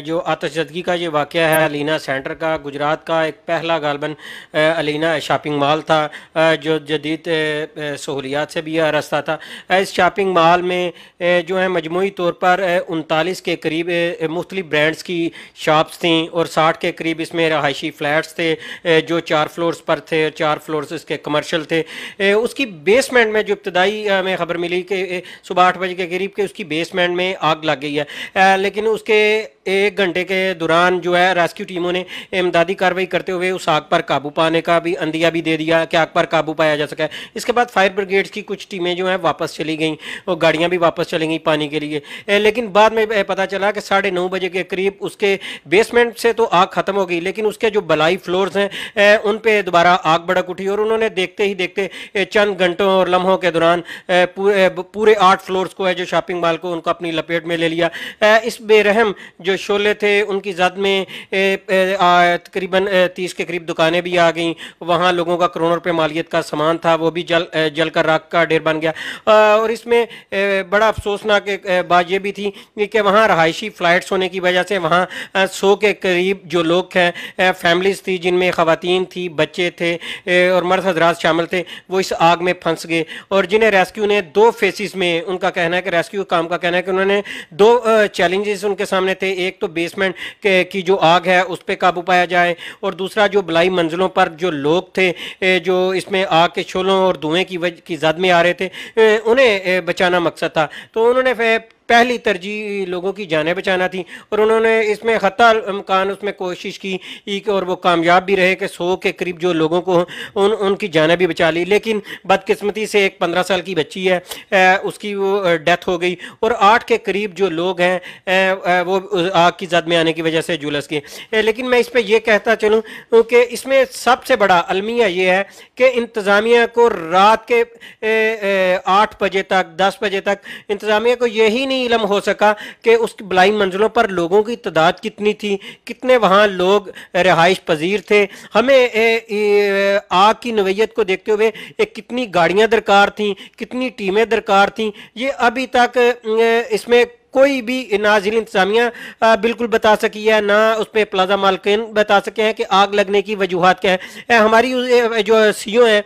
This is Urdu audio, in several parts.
جو آتش زدگی کا یہ واقعہ ہے علینا سینٹر کا، گجرات کا ایک پہلا غالباً علینا شاپنگ مال تھا جو جدید سہولیات سے بھی آراستہ تھا۔ اس شاپنگ مال میں جو ہے مجموعی طور پر 39 کے قریب مختلف برانڈز کی شاپس تھیں اور 60 کے قریب اس میں رہائشی فلیٹس تھے جو 4 فلورز پر تھے، 4 فلورز اس کے کمرشل تھے۔ اس کی بیسمنٹ میں جو ابتدائی ہمیں خبر ملی کہ صبح 8 بجے کے قریب کہ اس کی بیسمنٹ میں آگ لگ گئی ہے، لیکن اس کے 1 گھنٹے کے دوران جو ہے ریسکیو ٹیموں نے امدادی کارروائی کرتے ہوئے اس آگ پر قابو پانے کا بھی عندیہ بھی دے دیا کہ آگ پر قابو پایا جا سکا ہے۔ اس کے بعد فائر بریگیڈز کی کچھ ٹیمیں جو ہیں واپس چلی گئیں اور گاڑیاں بھی واپس چلی گئیں پانی کے لیے، لیکن بعد میں پتہ چلا کہ 9:30 بجے کے قریب اس کے بیسمنٹ سے تو آگ ختم ہو گئی، لیکن اس کے جو بلائی فلورز ہیں ان پہ دوبارہ آگ بھڑک اٹھی اور انہوں نے دیکھتے ہی دیکھتے چند گھنٹوں اور لمحوں کے دوران پورے 8 فلورز کو ہے جو شاپنگ مال کو ان کو اپنی لپیٹ میں لے لیا۔ اس بے رحم جو شعلے تھے ان کی زد میں تقریباً 30 کے قریب دکانیں بھی آ گئیں، وہاں لوگوں کا کروڑوں روپے مالیت کا سامان تھا وہ بھی جل کر راکھ کا ڈھیر بن گیا۔ اور اس میں بڑا افسوسناک بات یہ بھی تھی کہ وہاں رہائشی فلائٹس ہونے کی وجہ سے وہاں 100 کے قریب جو لوگ ہیں فیملیز تھی جن میں خواتین تھی، بچے تھے اور مرد حضرات شامل تھے، وہ اس آگ میں پھنس گئے اور جنہیں ریسکیو نے 2 فیسز میں، ان کا کہنا ہے کہ ریسکیو کام کا کہنا ہے کہ انہوں نے 2 چیلنجز ان کے سامنے تھے، ایک تو بیسمنٹ کی جو آگ ہے اس پہ قابو پایا جائے اور دوسرا جو بلائی منزلوں پر جو لوگ تھے جو اس میں آگ کے شعلوں اور دھوئیں کی زد میں آ رہے تھے انہیں بچانا مقصد تھا۔ تو انہوں نے پہلی ترجیح لوگوں کی جانیں بچانا تھی اور انہوں نے اس میں حتی الامکان اس میں کوشش کی اور وہ کامیاب بھی رہے کہ 100 کے قریب جو لوگوں کو ان کی جانیں بھی بچا لی، لیکن بدقسمتی سے ایک 15 سال کی بچی ہے اس کی وہ ڈیتھ ہو گئی اور 8 کے قریب جو لوگ ہیں وہ آگ کی زد میں آنے کی وجہ سے جھلس گئے۔ لیکن میں اس پہ یہ کہتا چلوں کہ اس میں سب سے بڑا المیہ یہ ہے کہ انتظامیہ کو رات کے 8 بجے تک 10 بجے تک انتظامیہ کو یہی نہیں علم ہو سکا کہ اس بلائی منزلوں پر لوگوں کی تعداد کتنی تھی، کتنے وہاں لوگ رہائش پذیر تھے۔ ہمیں آگ کی نوعیت کو دیکھتے ہوئے کتنی گاڑیاں درکار تھیں، کتنی ٹیمیں درکار تھیں، یہ ابھی تک اس میں کوئی بھی نہ ضلع انتظامیہ بالکل بتا سکی ہے، نہ اس پہ پلازا مالکین بتا سکے ہیں کہ آگ لگنے کی وجوہات کیا ہے۔ ہماری جو سی او ہیں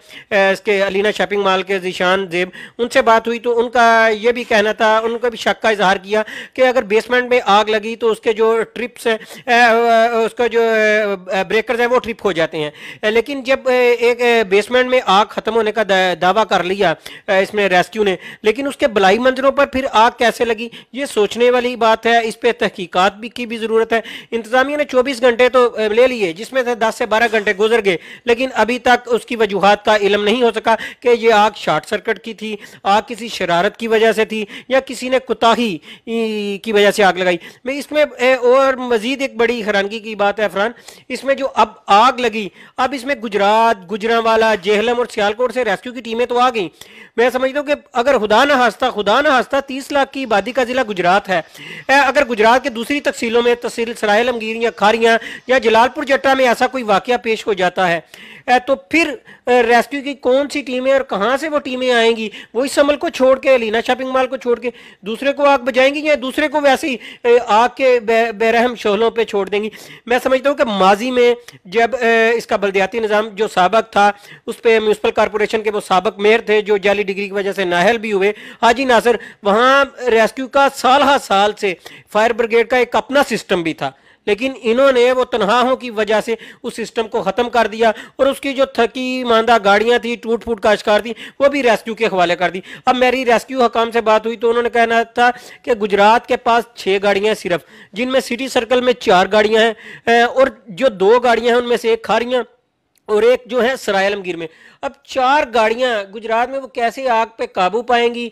اس کے علینا شاپنگ مال کے ذیشان زیب، ان سے بات ہوئی تو ان کا یہ بھی کہنا تھا، ان کا بھی شک کا اظہار کیا کہ اگر بیسمنٹ میں آگ لگی تو اس کے جو ٹرپس ہیں اس کا جو بریکرز ہیں وہ ٹرپ ہو جاتے ہیں، لیکن جب ایک بیسمنٹ میں آگ ختم ہونے کا دعویٰ کر لیا اس میں ریسکیو نے، لیکن اس کے بلائی منزلوں پر پھر آگ کیسے لگی یہ سوچنے والی بات ہے، اس پہ تحقیقات کی بھی ضرورت ہے۔ انتظامیہ نے 24 گھنٹے تو لے لیے جس میں سے 10 سے 12 گھنٹے گزر گئے، لیکن ابھی تک اس کی وجوہات کا علم نہیں ہو سکا کہ یہ آگ شارٹ سرکٹ کی تھی، آگ کسی شرارت کی وجہ سے تھی یا کسی نے کوتاہی کی وجہ سے آگ لگائی۔ میں اس میں اور مزید ایک بڑی حیرانگی کی بات ہے فرحان، اس میں جو اب آگ لگی، اب اس میں گجرات، گجرانوالہ، جہلم اور سیالکوٹ سے ریسکیو کی ٹیمیں تو آ گئیں۔ میں سمجھتا ہوں کہ اگر خدا نہ خواستہ 30 لاکھ کی آبادی کا ضلع گجرات ہے، اگر گجرات کے دوسری تحصیلوں میں تحصیل سرائے عالمگیر یا کھاریاں یا جلال پور جٹا میں ایسا کوئی واقعہ پیش ہو جاتا ہے تو پھر ریسکیو کی کون سی ٹیمیں اور کہاں سے وہ ٹیمیں آئیں گی؟ وہ اس عمل کو چھوڑ کے علینا شاپنگ مال کو چھوڑ کے دوسرے کو آگ بجائیں گی یا دوسرے کو ویسے ہی آگ کے بے رحم شعلوں پہ چھوڑ دیں گی؟ میں سمجھتا ہوں کہ ماضی میں جب اس کا بلدیاتی نظام جو سابق تھا اس پہ میونسپل کارپوریشن کے وہ سابق میئر تھے جو جعلی ڈگری کی وجہ سے نااہل بھی ہوئے، حاجی ناصر، وہاں ریسکیو کا سال ہر سال سے فائر بریگیڈ کا ایک اپنا سسٹم بھی تھا، لیکن انہوں نے وہ تنہاہوں کی وجہ سے اس سسٹم کو ختم کر دیا اور اس کی جو تھکی ماندہ گاڑیاں تھی، ٹوٹ پھوٹ کا شکار تھی، وہ بھی ریسکیو کے حوالے کر دی۔ اب میری ریسکیو حکام سے بات ہوئی تو انہوں نے کہنا تھا کہ گجرات کے پاس 6 گاڑیاں ہیں صرف، جن میں سٹی سرکل میں 4 گاڑیاں ہیں اور جو 2 گاڑیاں ہیں ان میں سے ایک کھاریاں اور ایک جو ہے سرائے عالمگیر میں۔ اب 4 گاڑیاں گجرات میں وہ کیسے آگ پہ قابو پائیں گی؟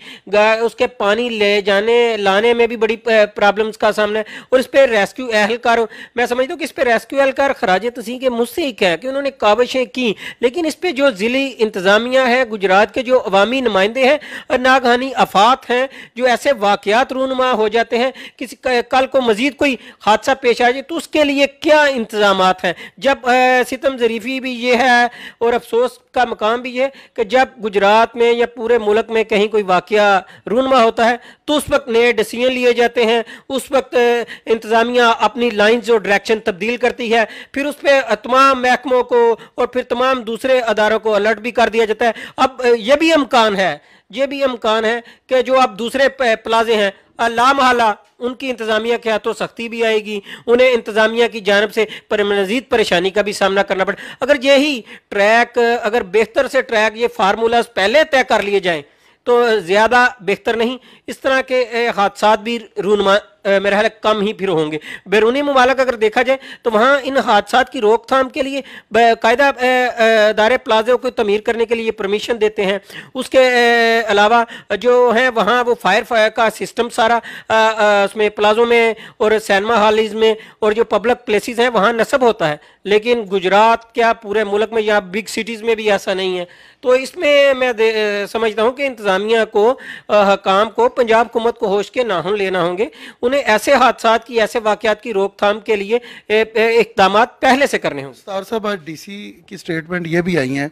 اس کے پانی لے جانے لانے میں بھی بڑی پرابلمز کا سامنا ہے اور اس پہ ریسکیو اہلکار، میں سمجھتا ہوں کہ اس پہ ریسکیو اہلکار خراج تحسین کے مستحق ہے کہ انہوں نے کاوشیں کی، لیکن اس پہ جو ضلعی انتظامیہ ہے، گجرات کے جو عوامی نمائندے ہیں اور ناگہانی آفات ہیں، جو ایسے واقعات رونما ہو جاتے ہیں، کسی کل کو مزید کوئی حادثہ پیش آ جائے تو اس کے لیے کیا انتظامات ہیں؟ جب ستم ظریفی بھی یہ ہے اور افسوس کا مقام بھی یہ کہ جب گجرات میں یا پورے ملک میں کہیں کوئی واقعہ رونما ہوتا ہے تو اس وقت نئے ڈیسیژن لیے جاتے ہیں، اس وقت انتظامیہ اپنی لائنز اور ڈائریکشن تبدیل کرتی ہے، پھر اس پہ تمام محکموں کو اور پھر تمام دوسرے اداروں کو الرٹ بھی کر دیا جاتا ہے۔ اب یہ بھی امکان ہے کہ جو اب دوسرے پلازے ہیں لا محالہ ان کی انتظامیہ کے ہاتھوں سختی بھی آئے گی، انہیں انتظامیہ کی جانب سے مزید پریشانی کا بھی سامنا کرنا پڑے۔ اگر یہی ٹریک، اگر بہتر سے ٹریک، یہ فارمولاز پہلے طے کر لیے جائیں تو زیادہ بہتر نہیں، اس طرح کے حادثات بھی رونما میرا خیال ہے کم ہی پھر ہوں گے۔ بیرونی ممالک اگر دیکھا جائے تو وہاں ان حادثات کی روک تھام کے لیے باقاعدہ ادارے پلازوں کو تعمیر کرنے کے لیے پرمیشن دیتے ہیں۔ اس کے علاوہ جو ہیں وہاں وہ فائر کا سسٹم سارا اس میں پلازوں میں اور سینما ہالز میں اور جو پبلک پلیسز ہیں وہاں نصب ہوتا ہے، لیکن گجرات کیا پورے ملک میں یا بگ سٹیز میں بھی ایسا نہیں ہے۔ تو اس میں میں سمجھتا ہوں کہ انتظامیہ کو، حکام کو، پنجاب حکومت کو ہوش کے ناخن لینا ہوں گے، انہیں ایسے حادثات کی، ایسے واقعات کی روک تھام کے لیے اقدامات پہلے سے کرنے ہوں۔ ستار صاحب، آج ڈی سی کی سٹیٹمنٹ یہ بھی آئی ہیں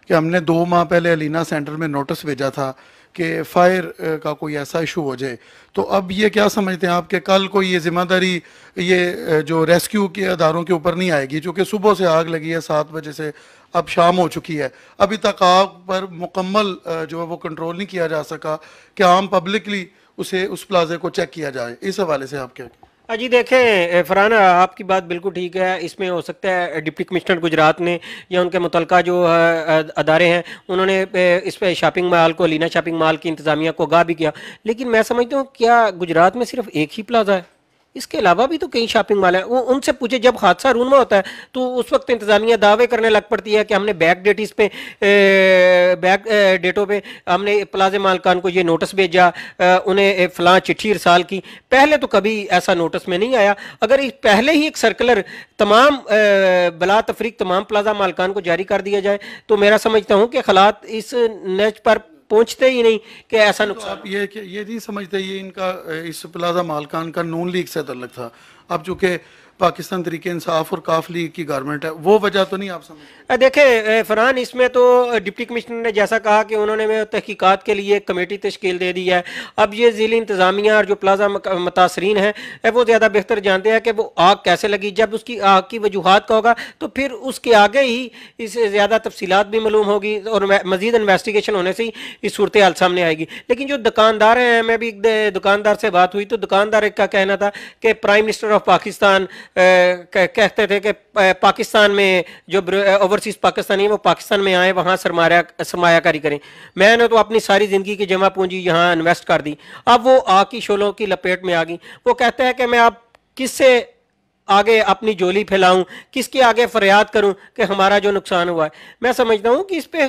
کہ ہم نے 2 ماہ پہلے علینا سینٹر میں نوٹس بھیجا تھا کہ فائر کا کوئی ایسا ایشو ہو جائے، تو اب یہ کیا سمجھتے ہیں آپ کہ کل کوئی یہ ذمہ داری یہ جو ریسکیو کے اداروں کے اوپر نہیں آئے گی؟ چونکہ صبح سے آگ لگی ہے 7 بجے سے، اب شام ہو چکی ہے، ابھی تک آگ پر مکمل جو ہے وہ کنٹرول نہیں کیا جا سکا کہ عام پبلکلی اس پلازے کو چیک کیا جائے، اس حوالے سے آپ کیا؟ جی دیکھیں فرحان، آپ کی بات بالکل ٹھیک ہے۔ اس میں ہو سکتا ہے ڈپٹی کمشنر گجرات نے یا ان کے متعلقہ جو ادارے ہیں انہوں نے اس پہ شاپنگ مال کو، علینا شاپنگ مال کی انتظامیہ کو آگاہ بھی کیا، لیکن میں سمجھتا ہوں کیا گجرات میں صرف ایک ہی پلازا ہے؟ اس کے علاوہ بھی تو کئی شاپنگ مال ہیں۔ وہ ان سے پوچھے، جب حادثہ رونما ہوتا ہے تو اس وقت انتظامیہ دعوے کرنے لگ پڑتی ہے کہ ہم نے بیک ڈیٹوں پہ ہم نے پلازے مالکان کو یہ نوٹس بھیجا، انہیں فلاں چٹھی ارسال کی۔ پہلے تو کبھی ایسا نوٹس میں نہیں آیا۔ اگر پہلے ہی ایک سرکلر تمام بلا تفریق تمام پلازا مالکان کو جاری کر دیا جائے تو میرا سمجھتا ہوں کہ خلات اس نیچ پر پہنچتے ہی نہیں کہ ایسا نقصان۔ آپ یہ نہیں سمجھتے یہ ان کا اس پلازا مالکان کا نون لیگ سے تعلق تھا؟ اب چونکہ پاکستان تحریک انصاف اور کاف لیگ کی گورنمنٹ ہے، وہ وجہ تو نہیں آپ سمجھتے؟ دیکھیں فرحان، اس میں تو ڈپٹی کمشنر نے جیسا کہا کہ انہوں نے تحقیقات کے لیے ایک کمیٹی تشکیل دے دی ہے۔ اب یہ ضلعی انتظامیہ اور جو پلازا متاثرین ہیں وہ زیادہ بہتر جانتے ہیں کہ وہ آگ کیسے لگی۔ جب اس کی آگ کی وجوہات کا ہوگا تو پھر اس کے آگے ہی اس زیادہ تفصیلات بھی معلوم ہوگی اور مزید انویسٹیگیشن ہونے سے ہی اس صورتحال سامنے آئے گی۔ لیکن جو دکاندار ہیں، میں بھی دکاندار سے بات ہوئی تو دکاندار کا کہنا تھا کہ پرائم منسٹر آف پاکستان کہتے تھے کہ پاکستان میں جو اوورسیز پاکستانی ہیں وہ پاکستان میں آئیں، وہاں سرمایہ کاری کریں۔ میں نے تو اپنی ساری زندگی کی جمع پونجی یہاں انویسٹ کر دی، اب وہ آگ کی شعلوں کی لپیٹ میں آ گئی۔ وہ کہتے ہیں کہ میں اب کس سے آگے اپنی جولی پھیلاؤں، کس کے آگے فریاد کروں کہ ہمارا جو نقصان ہوا ہے۔ میں سمجھتا ہوں کہ اس پہ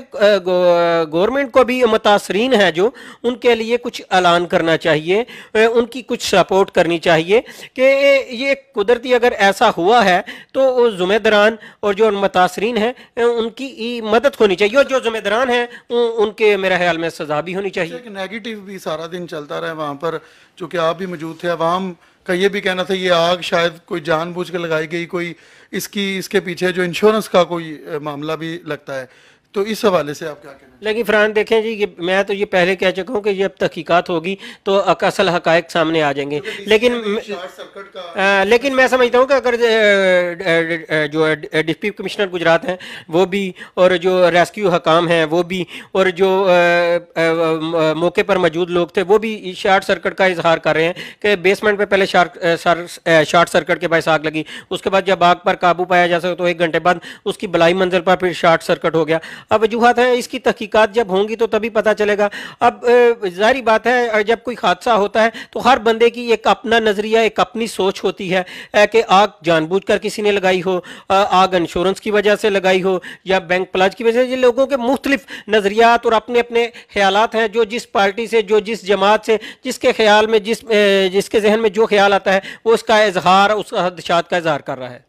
گورنمنٹ کو بھی، متاثرین ہیں جو، ان کے لیے کچھ اعلان کرنا چاہیے، ان کی کچھ سپورٹ کرنی چاہیے کہ یہ قدرتی اگر ایسا ہوا ہے تو ذمہ داران اور جو متاثرین ہیں ان کی مدد ہونی چاہیے، اور جو ذمہ داران ہیں ان کے میرا خیال میں سزا بھی ہونی چاہیے۔ نیگیٹو بھی سارا دن چلتا رہا وہاں پر، چونکہ آپ بھی موجود تھے، عوام کا یہ بھی کہنا تھا یہ آگ شاید کوئی جان بوجھ کے لگائی گئی، کوئی اس کے پیچھے جو انشورنس کا کوئی معاملہ بھی لگتا ہے، تو اس حوالے سے آپ کیا کہنا؟ لیکن فرحان دیکھیں جی، میں تو یہ پہلے کہہ چکا ہوں کہ جب تحقیقات ہوگی تو اصل حقائق سامنے آ جائیں گے، لیکن میں سمجھتا ہوں کہ اگر جو ڈپٹی کمشنر گجرات ہیں وہ بھی، اور جو ریسکیو حکام ہیں وہ بھی، اور جو موقع پر موجود لوگ تھے وہ بھی شارٹ سرکٹ کا اظہار کر رہے ہیں کہ بیسمنٹ پہ پہلے شارٹ سرکٹ کے باعث آگ لگی، اس کے بعد جب آگ پر قابو پایا جا سکتا تو 1 گھنٹے بعد اس کی بلائی منزل پر پھر شارٹ سرکٹ ہو گیا۔ اب وجوہات ہیں، اس کی تحقیقات جب ہوں گی تو تبھی پتہ چلے گا۔ اب ظاہری بات ہے جب کوئی حادثہ ہوتا ہے تو ہر بندے کی ایک اپنا نظریہ، ایک اپنی سوچ ہوتی ہے کہ آگ جان بوجھ کر کسی نے لگائی ہو، آگ انشورنس کی وجہ سے لگائی ہو، یا بینک پلاج کی وجہ سے۔ یہ لوگوں کے مختلف نظریات اور اپنے اپنے خیالات ہیں، جو جس پارٹی سے، جو جس جماعت سے، جس کے خیال میں، جس کے ذہن میں جو خیال آتا ہے وہ اس کا اظہار، اس خدشات کا اظہار کر رہا ہے۔